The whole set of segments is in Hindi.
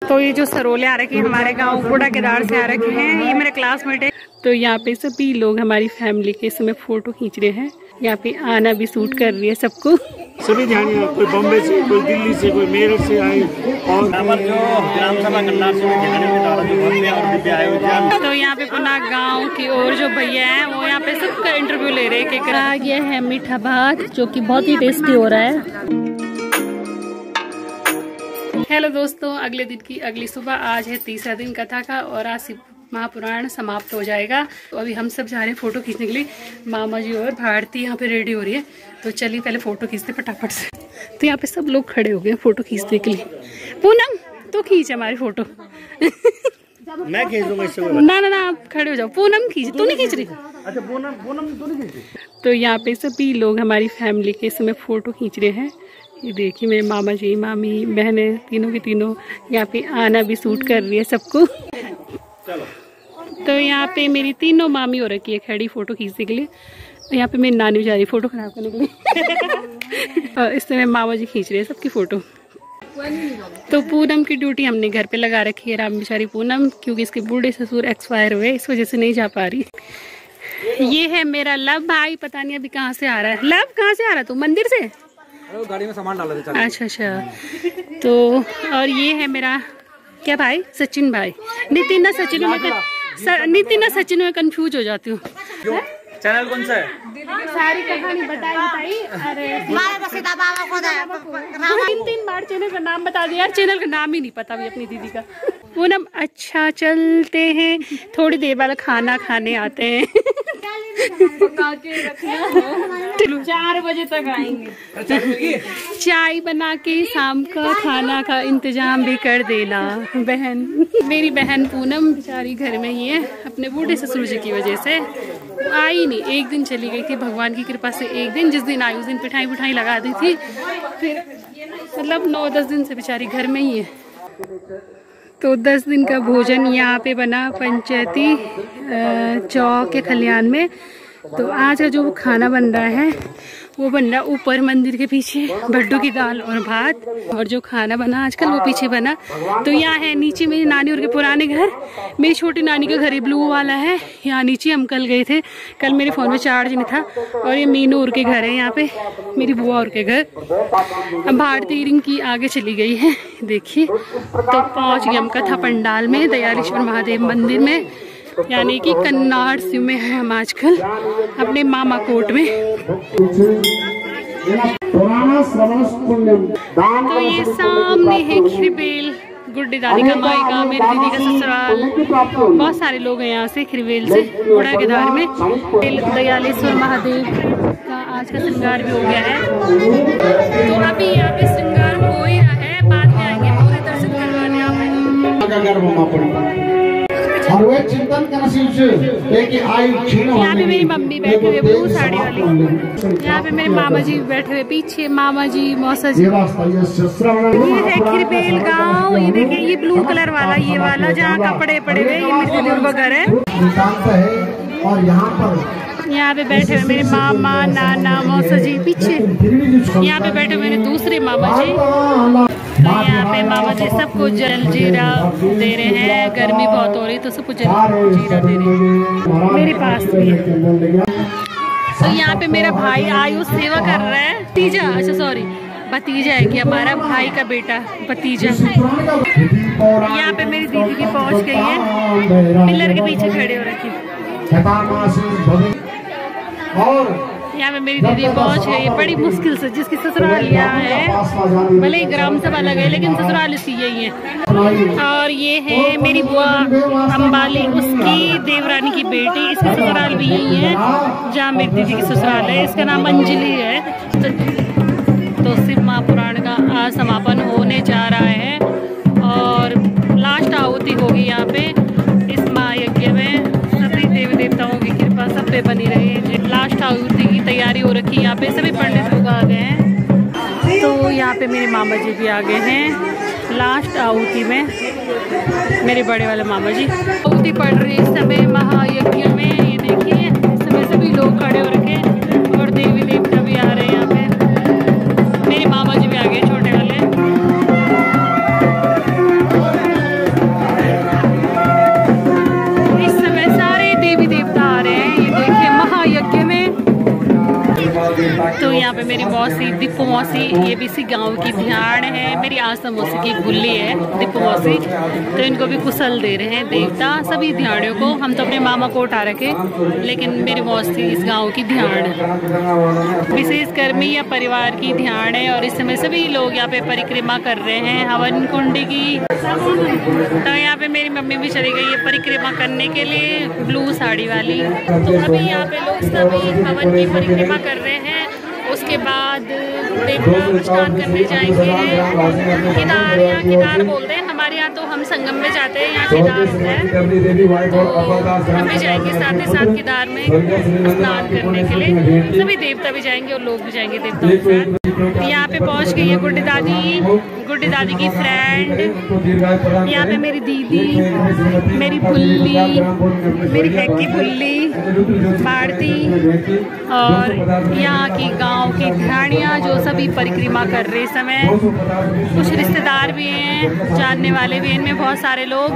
तो ये जो सरोले आ रखे हैं हमारे गांव बूढ़ा केदार से आ रखे हैं, ये मेरे क्लासमेट है। तो यहाँ पे सभी लोग हमारी फैमिली के समय फोटो खींच रहे हैं। यहाँ पे आना भी सूट कर रही है सबको। सभी ध्यान, कोई बॉम्बे से, कोई दिल्ली से, कोई मेरठ से आए और तो यहाँ पे पुनः गांव की और जो भैया हैं वो यहाँ पे सबका इंटरव्यू ले रहे हैं। आ गया है मीठा भात जो कि बहुत ही टेस्टी हो रहा है। हेलो दोस्तों, अगले दिन की अगली सुबह। आज है तीसरा दिन कथा का और आज महापुराण समाप्त हो जाएगा। तो अभी हम सब जा रहे हैं फोटो खींचने के लिए। मामा जी और भारती यहाँ पे रेडी हो रही है। तो चलिए पहले फोटो खींचते फटाफट से। तो यहाँ पे सब लोग खड़े हो गए फोटो खींचने के लिए। पूनम तो खींच हमारी फोटो। मैं खींच दूंगा। ना आप खड़े हो जाओ। पूनम खींच, तू नहीं खींच रही? अच्छा पूनम तू नहीं खींच रही? तो यहाँ पे सभी लोग हमारी फैमिली के समय फोटो खींच रहे हैं। ये देखिए मेरे मामा जी, मामी, बहनें तीनों की तीनों यहाँ पे आना भी सूट कर रही है सबको। तो यहाँ पे मेरी तीनों मामी हो रखी है खड़ी फोटो खींचने के लिए। यहाँ पे मेरी नानी जा रही फोटो खराब करने के लिए। और इस समय मामा जी खींच रहे हैं सबकी फोटो। तो पूनम की ड्यूटी हमने घर पे लगा रखी है। राम बेचारी पूनम, क्योंकि इसके बूढ़े ससुर एक्सपायर हुए, इस वजह से नहीं जा पा रही। ये है मेरा लव भाई, पता नहीं अभी कहाँ से आ रहा है। लव कहाँ से आ रहा है तू? मंदिर से? गाड़ी में सामान डाला था। अच्छा। तो और ये है मेरा क्या भाई, सचिन भाई। नितिन ना सचिन में कंफ्यूज हो जाती हूँ। चैनल कौन सा है? सारी कहानी बताई। अरे 3 बार चैनल का नाम बता दिया यार। चैनल का नाम ही नहीं पता भी अपनी दीदी का। पूनम अच्छा चलते हैं, थोड़ी देर बाद खाना खाने आते हैं। 4 बजे तक आएंगे। चाय बना के शाम का खाना का इंतजाम भी कर देना। बहन, मेरी बहन पूनम बेचारी घर में ही है अपने बूढ़े ससुर जी की वजह से। आई नहीं, एक दिन चली गई थी भगवान की कृपा से। एक दिन जिस दिन आई उस दिन पिठाई लगा दी थी। फिर मतलब 9-10 दिन से बेचारी घर में ही है। तो 10 दिन का भोजन यहाँ पे बना पंचायती चौक के खलियान में। तो आज का जो खाना बन रहा है वो बन रहा ऊपर मंदिर के पीछे, भड्डू की दाल और भात। और जो खाना बना आजकल वो पीछे बना। तो यहाँ है नीचे मेरी नानी और के पुराने घर। मेरी छोटी नानी का घर ये ब्लू वाला है। यहाँ नीचे हम कल गए थे। कल मेरे फोन में चार्ज नहीं था। और ये मीनू और के घर है यहाँ पे, मेरी बुआ और के घर। अब भारती रिंग की आगे चली गई है। देखिए तो पहुँच गए हम कथा पंडाल में, दयालेश्वर महादेव मंदिर में, यानी कि कन्नाड़ सिंह में है हम आजकल अपने मामा कोट में। तो ये सामने है खिरबेल, गुड्डी दादी का मायका, मेरी दीदी का ससुराल। बहुत सारे लोग हैं यहाँ से खिरबेल से बूढ़ा केदार में। दयालेश्वर महादेव का आज का श्रृंगार भी हो गया है। तो अभी यहाँ पे श्रृंगार हो ही रहा है, बाद में आएंगे पूरे दर्शन करवाने यहाँ पे। यहाँ पे मेरी मम्मी बैठे हुए ब्लू साड़ी वाली। यहाँ पे मेरे मामा जी बैठे हुए पीछे, मामा जी, मौसा जी। ये है खिरबेल गांव। ये देखिए ये ब्लू कलर वाला, ये वाला जहाँ कपड़े पड़े हुए, ये मेरे दीदी का घर है। और यहाँ पे बैठे हुए मेरे मामा, नाना, मौसा जी पीछे। यहाँ पे बैठे हुए मेरे दूसरे मामा जी। तो यहाँ पे मामा जी सबको जल जीरा दे रहे हैं। गर्मी बहुत हो रही तो सबको जल जीरा दे रहे हैं। मेरे पास भी है। तो यहाँ पे मेरा भाई आयुष सेवा कर रहा है। भतीजा, अच्छा सॉरी भतीजा है कि हमारा भाई का बेटा भतीजा। यहाँ पे मेरी दीदी की पहुँच गई है, पिलर के पीछे खड़े हो रखी। और यहाँ पे मेरी दीदी पहुँच गई है बड़ी मुश्किल से, जिसकी ससुराल यहाँ है। भले ही ग्राम सभा लगे लेकिन ससुराल इसकी यही है। और ये है मेरी बुआ अम्बाली, उसकी देवरानी की बेटी, इसकी ससुराल भी यही है जहाँ मेरी दीदी की ससुराल है। इसका नाम अंजलि है। तो शिव महापुराण का आज समापन होने जा रहा है और लास्ट आहुति होगी यहाँ पे इस महायज्ञ में। सभी देवी देवताओं की कृपा सब पे बनी रही। लास्ट आहुति की तैयारी हो रखी है। यहाँ पे सभी पंडित लोग आ गए हैं। तो यहाँ पे मेरे मामा जी भी आ गए हैं लास्ट आहुति में, मेरे बड़े वाले मामा जी। आहुति पड़ रही है इस समय महायज्ञ में। ये देखिए इस समय सभी लोग खड़े हो रखे और देवी देवता भी आ रहे हैं यहाँ पे। मेरे मामा जी भी आ गए छोटे वाले। मेरी मौसी दीपू मौसी, ये भी इसी गांव की ध्यान है। मेरी आसम मौसी की गुल्ली है दीपू मौसी, तो इनको भी कुशल दे रहे हैं देवता सभी ध्यानियों को। हम तो अपने मामा को उठा रखे, लेकिन मेरी मौसी इस गाँव की ध्यान है, विशेष कर्मी या परिवार की ध्यान है। और इस समय सभी लोग यहाँ पे परिक्रमा कर रहे हैं हवन कुंड की। तो यहाँ पे मेरी मम्मी भी चली गई है परिक्रमा करने के लिए, ब्लू साड़ी वाली। तो अभी यहाँ पे लोग सभी हवन की परिक्रमा कर रहे हैं। उसके बाद देवता स्नान करने जाएंगे। केदार, यहाँ केदार बोलते हैं, हमारे यहाँ तो हम संगम में जाते हैं, यहाँ केदार होता है। तो हम भी जाएंगे साथ ही साथ केदार में स्नान करने के लिए। सभी देवता भी जाएंगे और लोग भी जाएंगे देवताओं के साथ। यहाँ पे पहुँच गई है गुड्डी दादी की फ्रेंड। यहाँ पे मेरी दीदी, मेरी बुल्ली, मेरी हैकी बुल्ली भारती, और यहाँ की गांव की ध्यानियाँ जो सभी परिक्रमा कर रहे समय। कुछ रिश्तेदार भी हैं, जानने वाले भी हैं, इनमें बहुत सारे लोग।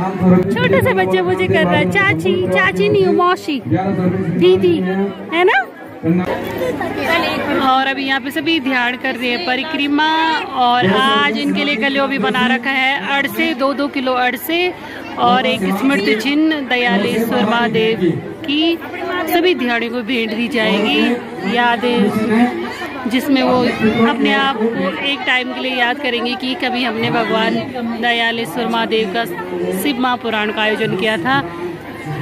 छोटे से बच्चे मुझे कर रहे हैं चाची नहीं, मौसी दीदी है ना। और अभी यहाँ पे सभी ध्यान कर रहे हैं परिक्रमा। और आज इनके लिए गलियों भी बना रखा है अड़से, 2-2 किलो अड़से और एक स्मृति चिन्ह दयालेश्वर महादेव की सभी ध्यानियों को भेंट दी जाएगी। यादें जिसमें वो अपने आप को एक टाइम के लिए याद करेंगे कि कभी हमने भगवान दयालेश्वर महादेव का शिव महापुराण का आयोजन किया था।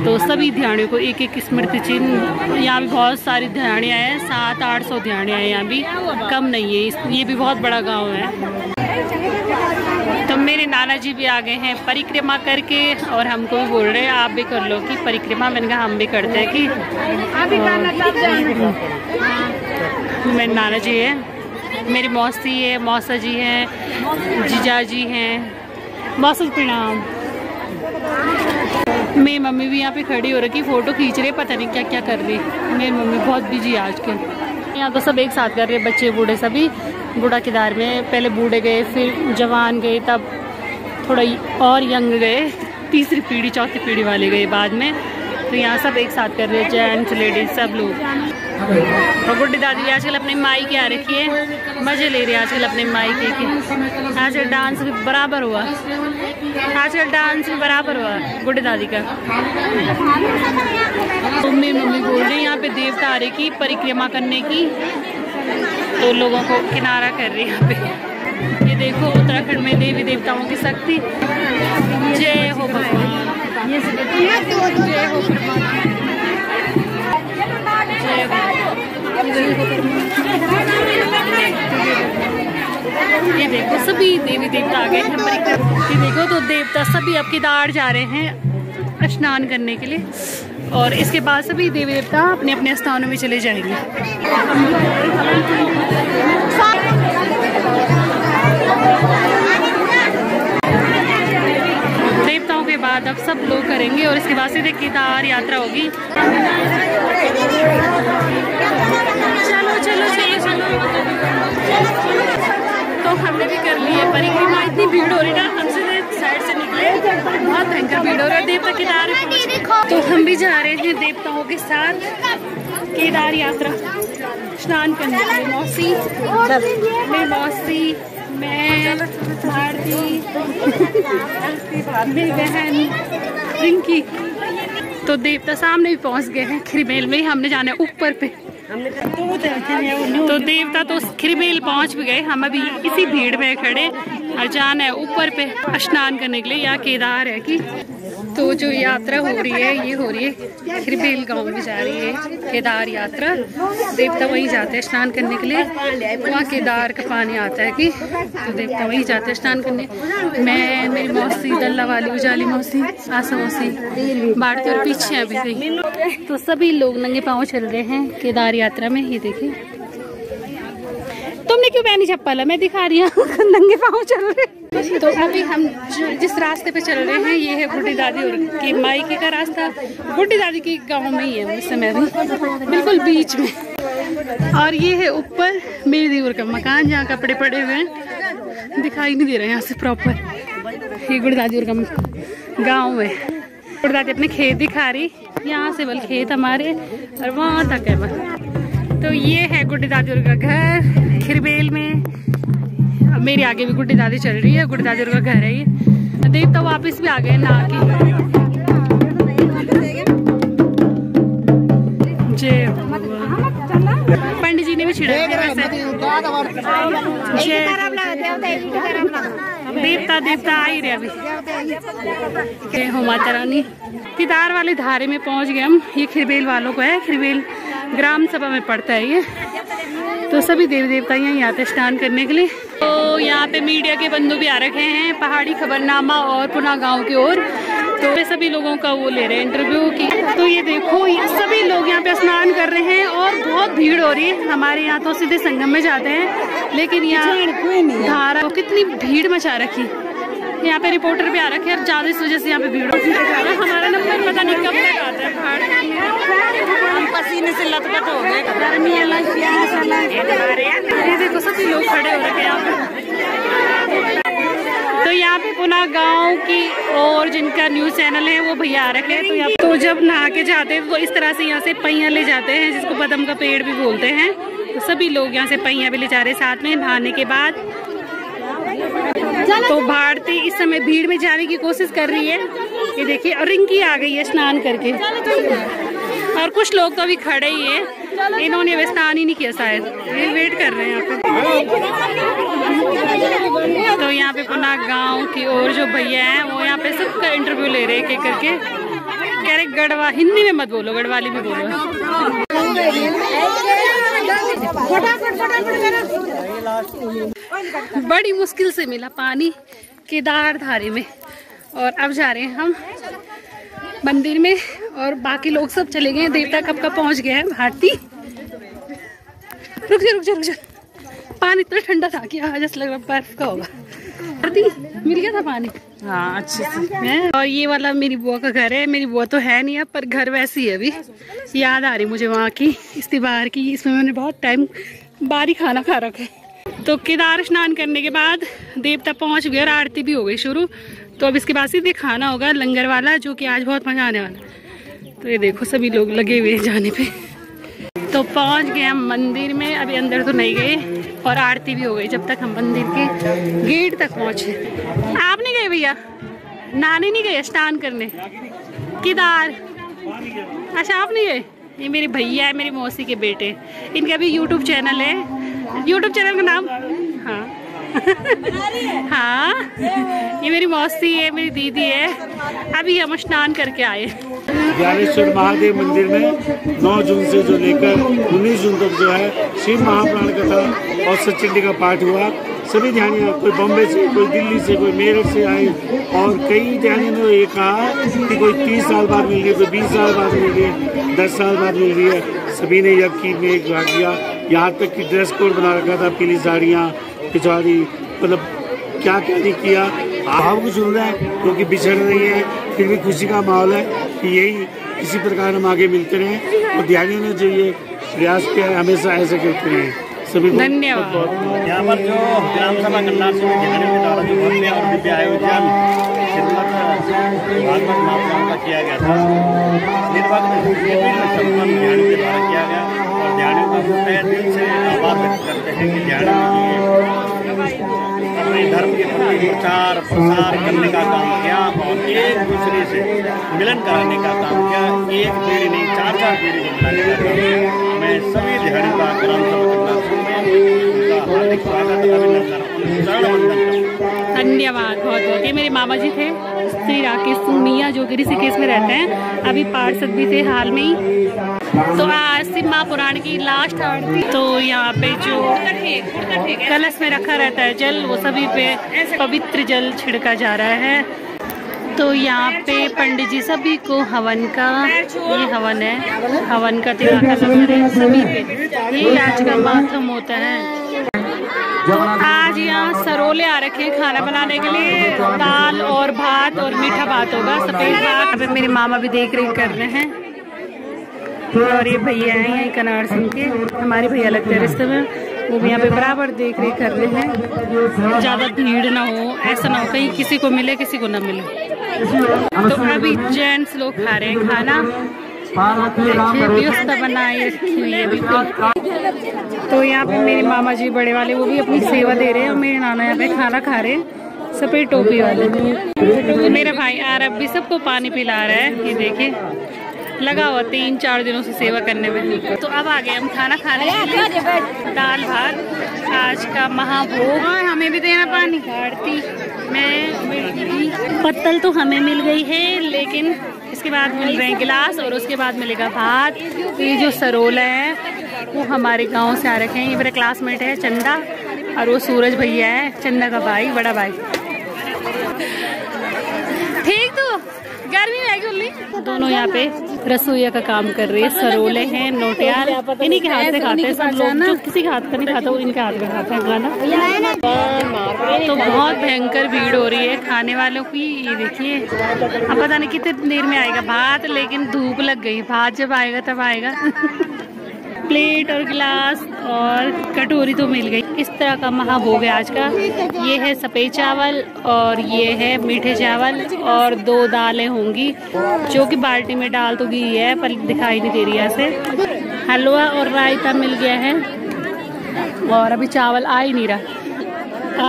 तो सभी ध्यानियों को एक एक स्मृति चिन्ह। यहाँ भी बहुत सारी ध्यानियाँ हैं, 700-800 ध्यानियाँ हैं यहाँ भी, कम नहीं है। ये भी बहुत बड़ा गांव है। तो मेरे नाना जी भी आ गए हैं परिक्रमा करके, और हमको भी बोल रहे हैं आप भी कर लो कि परिक्रमा। मैंने कहा हम भी करते हैं कि मेरे नाना जी है, मेरी मौसी है, मौसा जी हैं, जीजा जी हैं। मौसा प्रणाम। मेरी मम्मी भी यहाँ पे खड़ी हो रखी, फोटो खींच रहे, पता नहीं क्या क्या कर रही। मेरी मम्मी बहुत बिजी आजकल। यहाँ तो सब एक साथ कर रहे, बच्चे बूढ़े सभी। बूढ़ा केदार में पहले बूढ़े गए, फिर जवान गए, तब थोड़ा और यंग गए, तीसरी पीढ़ी चौथी पीढ़ी वाले गए बाद में। तो यहाँ सब एक साथ कर रहे, जेंट्स लेडीज सब लोग। और गुड्डी दादी भी आजकल अपने माई के आ रखी है, मजे ले रही है आजकल अपने माई के। आजकल डांस भी बराबर हुआ, गुड्डी दादी का। तो मेरी मम्मी बोल रही है यहाँ पे देवता आ रही की परिक्रमा करने की, तो लोगों को किनारा कर रही है यहाँ पे। ये देखो उत्तराखंड में देवी देवताओं की शक्ति। जय हो भगवान, जय हो ये देखो सभी देवी देवता आ गए हैं परिक्रमा। ये देखो तो देवता सभी अब केदार जा रहे हैं स्नान करने के लिए, और इसके बाद सभी देवी देवता अपने अपने स्थानों में चले जाएंगे। देवताओं के बाद अब सब लोग करेंगे, और इसके बाद सीधे केदार यात्रा होगी। चलो चलो चलो चलो। तो हमने भी कर ली है परिक्रमा। इतनी भीड़ हो रही ना, हम सीधे साइड से निकले, बहुत भयंकर भीड़ हो रहा है। देवता केदार तो हम भी जा रहे हैं देवताओं के साथ केदार यात्रा स्नान करने के लिए। मौसी, मेरी मौसी, मैं, भारती, मेरी बहन रिंकी। तो देवता सामने भी पहुंच गए हैं। खिरमेल में हमने जाना है ऊपर पे। तो देवता तो खिरमेल पहुंच भी गए, हम अभी इसी भीड़ में खड़े और जाना है ऊपर पे स्नान करने के लिए। यहाँ केदार है कि तो जो यात्रा हो रही है, ये हो रही है खिरमेल गांव में जा रही है केदार यात्रा। देवता वहीं जाते हैं स्नान करने के लिए, वहाँ केदार का पानी आता है कि, तो देवता वहीं जाते हैं स्नान करने। मैं, मेरी मौसी दल्ला वाली, उजाली मौसी, आसा मौसी, भारती और पीछे अभी गई। तो सभी लोग नंगे पाँव चल रहे हैं केदार यात्रा में। ये देखिए, तुमने क्यों पहनी चप्पल है? मैं दिखा रही हूँ नंगे पाँव चल रहे। तो अभी हम जिस रास्ते पे चल रहे हैं, ये है गुड्डी दादी और की मायके का रास्ता। गुड्डी दादी की गांव में ही है इस समय, भी बिल्कुल बीच में। और ये है ऊपर मेरी दीवर का मकान, जहाँ कपड़े पड़े हुए हैं, दिखाई नहीं दे रहे हैं यहाँ से प्रॉपर। ये गुड्डी दादी और का गाँव है। गुड्डी दादी अपने खेत दिखा रही, यहाँ से बल खेत हमारे और वहाँ तक है बस। तो ये है गुड्डी दादी का घर खिरबेल में। अब मेरे आगे भी गुड्डी दादी चल रही है, गुड्डी दादी का घर है ये। देवता वापस भी आ गए नहा के। पंडित जी ने भी छिड़ा देवता देवता आ ही रहे अभी। हो माता रानी। केदार वाले धारे में पहुंच गए हम। ये खिरबेल वालों को है, खिरबेल ग्राम सभा में पड़ता है ये। तो सभी देवी देवता यहीं आते हैं स्नान करने के लिए। तो यहाँ पे मीडिया के बंधु भी आ रखे हैं, पहाड़ी खबरनामा और पुनः गांव की ओर। तो वे सभी लोगों का वो ले रहे हैं इंटरव्यू की। तो ये देखो ये सभी लोग यहाँ पे स्नान कर रहे हैं और बहुत भीड़ हो रही है। हमारे यहाँ तो सीधे संगम में जाते हैं, लेकिन यहाँ धारा तो कितनी भीड़ मचा रखी। यहाँ पे रिपोर्टर भी आ रखे हैं, ज्यादा इस वजह से यहाँ पे भीड़ होती है। हमारा नंबर पता नहीं कब तक आता है। हम पसीने से लथपथ हो गए, गर्मी अलग प्यास अलग। ये देखो सभी लोग खड़े हो रखे हैं यहाँ पे। तो यहाँ पे पुनः गांव की और जिनका न्यूज चैनल है वो भैया आ रखे हैं। तो यहाँ तो जब नहा के जाते हैं तो इस तरह से यहाँ से पहिया ले जाते हैं, जिसको बदम का पेड़ भी बोलते हैं। तो सभी लोग यहाँ से पहिया भी ले जा रहे हैं साथ में नहाने के बाद। तो भारती इस समय भीड़ में जाने की कोशिश कर रही है। ये देखिए और रिंकी आ गई है स्नान करके। और कुछ लोग तो अभी खड़े ही है, इन्होंने अभी स्नान ही नहीं किया शायद, ये वेट कर रहे हैं यहाँ पे। तो यहाँ पे पुनः गांव की और जो भैया हैं वो यहाँ पे सबका इंटरव्यू ले रहे हैं करके। कह रहे गढ़वा हिंदी में मत बोलो, गढ़वाली में बोलो। बड़ी मुश्किल से मिला पानी केदार धारे में। और अब जा रहे हैं हम मंदिर में और बाकी लोग सब चले गए हैं। देवता कब का पहुंच गया है। भारती रुक जा रुक जा रुक जा। पानी इतना ठंडा था कि आज ऐसा लग रहा बर्फ का होगा। भारती मिल गया था पानी। हाँ अच्छे से। और ये वाला मेरी बुआ का घर है। मेरी बुआ तो है नहीं अब, पर घर वैसी है अभी। याद आ रही मुझे वहाँ की इस त्योहार की। इसमें मैंने बहुत टाइम बारी खाना खा रखा है। तो केदार स्नान करने के बाद देवता पहुंच गए और आरती भी हो गई शुरू। तो अब इसके बाद सीधे खाना होगा लंगर वाला, जो कि आज बहुत मजा आने वाला। तो ये देखो सभी लोग लगे हुए जाने पे। तो पहुंच गए हम मंदिर में, अभी अंदर तो नहीं गए और आरती भी हो गई जब तक हम मंदिर के गेट तक पहुंचे। आप नहीं गए भैया? नहाने नहीं गए, स्नान करने केदार? अच्छा आप नहीं गए? ये मेरे भैया है, मेरी मौसी के बेटे। इनका भी यूट्यूब चैनल है। यूट्यूब चैनल का नाम हाँ हाँ ये मेरी मौसी है, मेरी दीदी है। अभी हम स्नान करके आए। ज्ञानेश्वर महादेव मंदिर में 9 जून से जो लेकर 19 जून तक जो है शिव महापुराण कथा और सच्चंडी का पाठ हुआ। सभी ध्यानियों, कोई बॉम्बे से, कोई दिल्ली से, कोई मेरठ से आए और कई ध्यानियों ने ये कहा कि कोई 30 साल बाद मिल रही है, कोई 20 साल बाद मिल रही है, 10 साल बाद मिल रही है। सभी ने यकीन में एक भाग लिया। यहाँ तक कि ड्रेस कोड बना रखा था, पीली साड़ियाँ, पिछवाड़ी, मतलब क्या क्या नहीं किया। भाव कुछ हो रहा है क्योंकि बिछड़ रही है, फिर भी खुशी का माहौल है कि यही इसी प्रकार हम आगे मिलते रहें। और ध्यानियों ने जो ये प्रयास किया है हमेशा ऐसे करते रहें। सभी धन्यवाद। यहाँ पर जो ग्राम सभा कन्नार से ध्यानियों के द्वारा जो भव्य और दिव्य आयोजन श्रीमद भागवत महापुराण का किया गया था, निर्वाचन संपन्न ध्यानियों के द्वारा किया गया। और ध्यानियों का तहे दिल से आभार व्यक्त करते हैं कि ध्यानियों अपने धर्म के प्रति प्रचार प्रसार करने का काम किया और एक दूसरे से मिलन कराने का काम किया। एक पीढ़ी नहीं, 4-4 पीढ़ी को मिलाने का काम किया। मैं सभी ध्यानियों का ग्राम सभा हार्दिक स्वागत, अभिनंदन, चरण वंदन। धन्यवाद बहुत बहुत। ये मेरे मामा जी थे श्री राकेश सुनिया, जो कि ऋषिकेश में रहते हैं। अभी पार्षद भी थे हाल में ही। तो आज शिव महापुराण की लास्ट आरती। तो यहाँ पे जो कलश में रखा रहता है जल, वो सभी पे पवित्र जल छिड़का जा रहा है। तो यहाँ पे पंडित जी सभी को हवन का, ये हवन है, हवन का तिलक है सभी पे। ये आज का मातम होता है। आज यहाँ सरोले आ रखे हैं खाना बनाने के लिए। दाल और भात और मीठा भात होगा, सफेद भात। अभी मेरे मामा भी देख रेख कर रहे हैं। और ये भैया हैं यहीं कनाड़ सिंह के, हमारे भैया लगते हैं रिश्ते में। वो भी यहाँ पे बराबर देख रेख कर रहे हैं। ज्यादा भीड़ ना हो, ऐसा ना हो कहीं किसी को मिले किसी को ना मिले। तो अभी जेंट्स लोग खा रहे हैं खाना। व्यवस्था बनाई रखी हुई है बिल्कुल। तो यहाँ पे मेरे मामा जी बड़े वाले वो भी अपनी सेवा दे रहे हैं और मेरे नाना यहाँ पे खाना खा रहे हैं, सफेद टोपी वाले। तो मेरा भाई आरब भी सबको पानी पिला रहा है, ये देखिए लगा हुआ 3-4 दिनों से सेवा करने में। तो अब आ गए हम खाना खाने, दाल भात आज का महाभोग। और हमें भी देना पानी, आरती में पत्तल तो हमें मिल गई है, लेकिन इसके बाद मिल रहे हैं गिलास और उसके बाद मिलेगा भात। ये जो सरोला है वो हमारे गांव से आ रखे हैं, ये मेरा क्लासमेट है चंदा और वो सूरज भैया है चंदा का भाई, बड़ा भाई। ठीक तो गर्मी में आएगी। दोनों यहाँ पे रसोईया का काम कर रही है। सरोले हैं, नोटियाल इन्हीं के हाथ से खाते हैं सब लोग, जो किसी के हाथ का नहीं खाता वो इनके हाथ में खाते हैं खाना। तो बहुत भयंकर भीड़ हो रही है खाने वालों की, ये देखिए। अब पता नहीं कितनी देर में आएगा भात, लेकिन धूप लग गई, भात जब आएगा तब आएगा। प्लेट और गिलास और कटोरी तो मिल गई। इस तरह का महाभोग है आज का। ये है सफ़ेद चावल और ये है मीठे चावल और 2 दालें होंगी, जो कि बाल्टी में डाल तो गई है पर दिखाई नहीं दे रही है ऐसे। हलवा और रायता मिल गया है और अभी चावल आ ही नहीं रहा।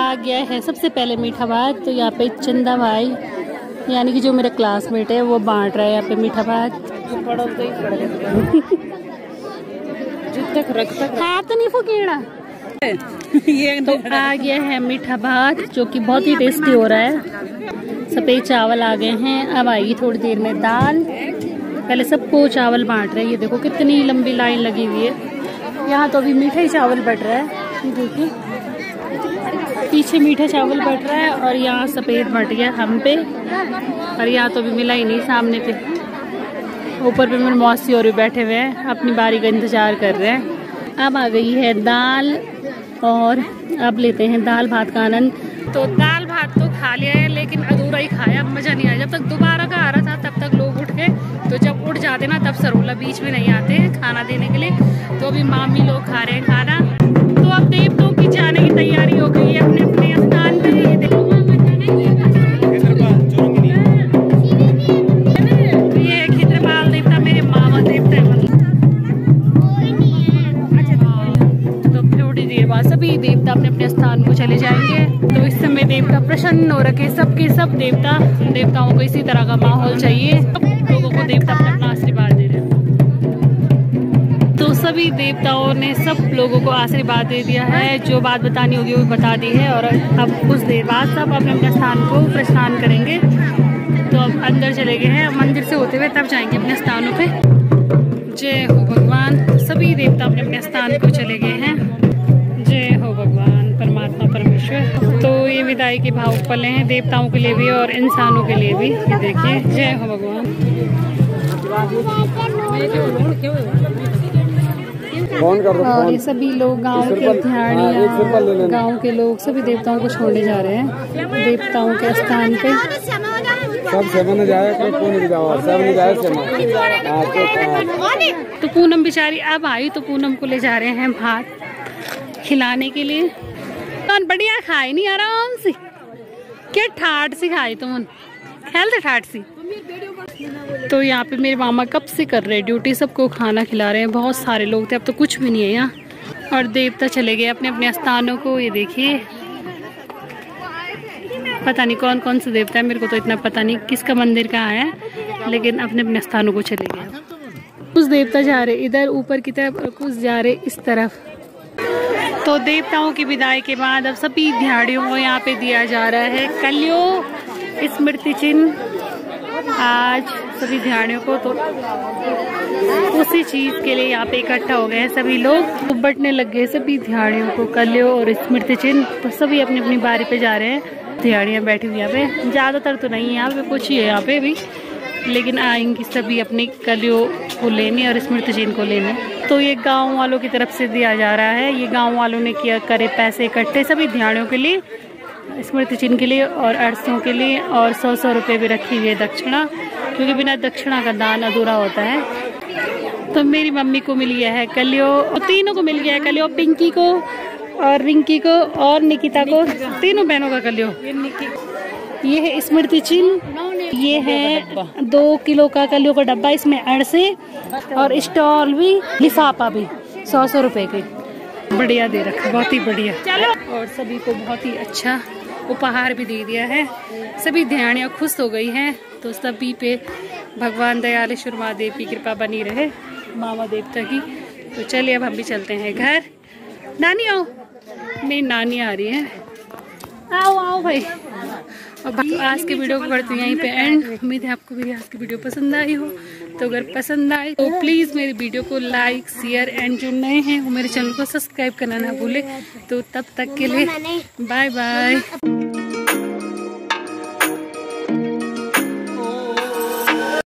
आ गया है सबसे पहले मीठा भात। तो यहाँ पे चंदा भाई यानी कि जो मेरा क्लासमेट है वो बांट रहा है यहाँ पे मीठा भात। हाथ नहीं फुकेड़ा। तो आ गया है मीठा भात जो कि बहुत ही टेस्टी हो रहा है। सफेद चावल आ गए हैं, अब आएगी थोड़ी देर में दाल। पहले सबको चावल बांट रहे हैं, ये देखो कितनी लंबी लाइन लगी हुई है। यहाँ तो अभी मीठा ही चावल बट रहा है, देखिए पीछे मीठा चावल बट रहा है और यहाँ सफेद बट गया हम पे, और यहाँ तो अभी मिला ही नहीं। सामने पे ऊपर पे मेरे मौसी और भी बैठे हुए हैं, अपनी बारी का इंतजार कर रहे हैं। अब आ गई है दाल और अब लेते हैं दाल भात का आनंद। तो दाल भात तो खा लिया है लेकिन अधूरा ही खाया, मजा नहीं आया। जब तक दोबारा का आ रहा था तब तक लोग उठ गए, तो जब उठ जाते ना तब सरोला बीच में नहीं आते खाना देने के लिए। तो अभी मामी लोग खा रहे हैं खाना। तो अब देवताओं की जाने की तैयारी हो गई है अपने अपने स्थान पे। ये देखो ये खिद्रपाल देवता मेरे मामा देवता है। तो थोड़ी देर बाद सभी देवता अपने अपने स्थान को चले जाएंगे। तो इस समय देवता प्रसन्न हो रखे, सबके सब देवताओं को इसी तरह का माहौल चाहिए। सब लोगों को देवता अपना अपना आशीर्वाद दे रहे हैं। तो सभी देवताओं ने सब लोगों को आशीर्वाद दे दिया है, जो बात बतानी होगी वो बता दी है। और अब कुछ देर बाद सब अपने अपने स्थान को प्रस्थान करेंगे। तो अब अंदर चले गए हैं, मंदिर से होते हुए तब जाएंगे अपने स्थानों पे। जय हो भगवान। सभी देवता अपने अपने स्थान को चले गए हैं। जय हो भगवान परमात्मा परमेश्वर। तो ये विदाई के भावुक पल हैं देवताओं के लिए भी और इंसानों के लिए भी। ये देखिए जय हो भगवान। और ये सभी लोग गांव के ध्यानिया, गांव के लोग सभी देवताओं को छोड़ने जा रहे हैं देवताओं के स्थान पे। तो पूनम बेचारी अब आई, तो पूनम को ले जा रहे हैं भात खिलाने के लिए। बढ़िया खाई नहीं आराम से, क्या ठाट सी खाई तुम, ख्याल से ठाट सी। तो यहाँ पे मेरे मामा कब से कर रहे हैं ड्यूटी, सबको खाना खिला रहे हैं। बहुत सारे लोग थे, अब तो कुछ भी नहीं है यहाँ। और देवता चले गए अपने अपने स्थानों को। ये देखिए पता नहीं कौन कौन से देवता है, मेरे को तो इतना पता नहीं किसका मंदिर कहाँ है, लेकिन अपने अपने स्थानों को चले गए। कुछ देवता जा रहे इधर ऊपर की तरफ और कुछ जा रहे इस तरफ। तो देवताओं की विदाई के बाद अब सभी ध्याड़ियों को यहाँ पे दिया जा रहा है कलयुग स्मृति चिन्ह। आज सभी ध्याड़ियों को तो उसी चीज के लिए यहाँ पे इकट्ठा हो गए हैं सभी लोग। बटने लग गए सभी ध्याड़ियों को कलयुग और स्मृति चिन्ह। तो सभी अपनी अपनी बारी पे जा रहे हैं। ध्याड़ियाँ बैठी हुई यहाँ पे, ज्यादातर तो नहीं है यहाँ पे, कुछ ही है यहाँ पे भी, लेकिन आएंगी सभी अपनी कलयुग को लेने और स्मृति चिन्ह को लेने। तो ये गांव वालों की तरफ से दिया जा रहा है। ये गांव वालों ने किया करे पैसे इकट्ठे सभी ध्याड़ियों के लिए, स्मृति चिन्ह के लिए और अरसों के लिए। और 100-100 रुपये भी रखी हुई है दक्षिणा, क्योंकि बिना दक्षिणा का दान अधूरा होता है। तो मेरी मम्मी को मिल गया है कलयुग, तीनों को मिल गया है कलयुग, पिंकी को और रिंकी को और निकिता को, तीनों बहनों का कलयुग। ये है स्मृति चिन्ह ये है 2 किलो का कलियों का डब्बा, इसमें अड़से और स्टॉल भी, लिफाफा भी 100 रुपए के। बढ़िया दे रखा, बहुत ही बढ़िया। चलो, और सभी को बहुत ही अच्छा उपहार भी दे दिया है। सभी ध्यानियाँ खुश हो गई हैं। तो सभी पे भगवान दयालेश्वर महादेव की कृपा बनी रहे, मामा देवता की। तो चलिए अब हम भी चलते हैं घर। नानी आओ, मेरी नानी आ रही है। आओ आओ भाई। और आज के वीडियो को करती हूँ यहीं पे एंड। उम्मीद है आपको मेरी आज की वीडियो पसंद आई हो। तो अगर पसंद आए तो प्लीज़ मेरी वीडियो को लाइक, शेयर एंड जो नए हैं वो मेरे चैनल को सब्सक्राइब करना ना भूले। तो तब तक के लिए बाय बाय।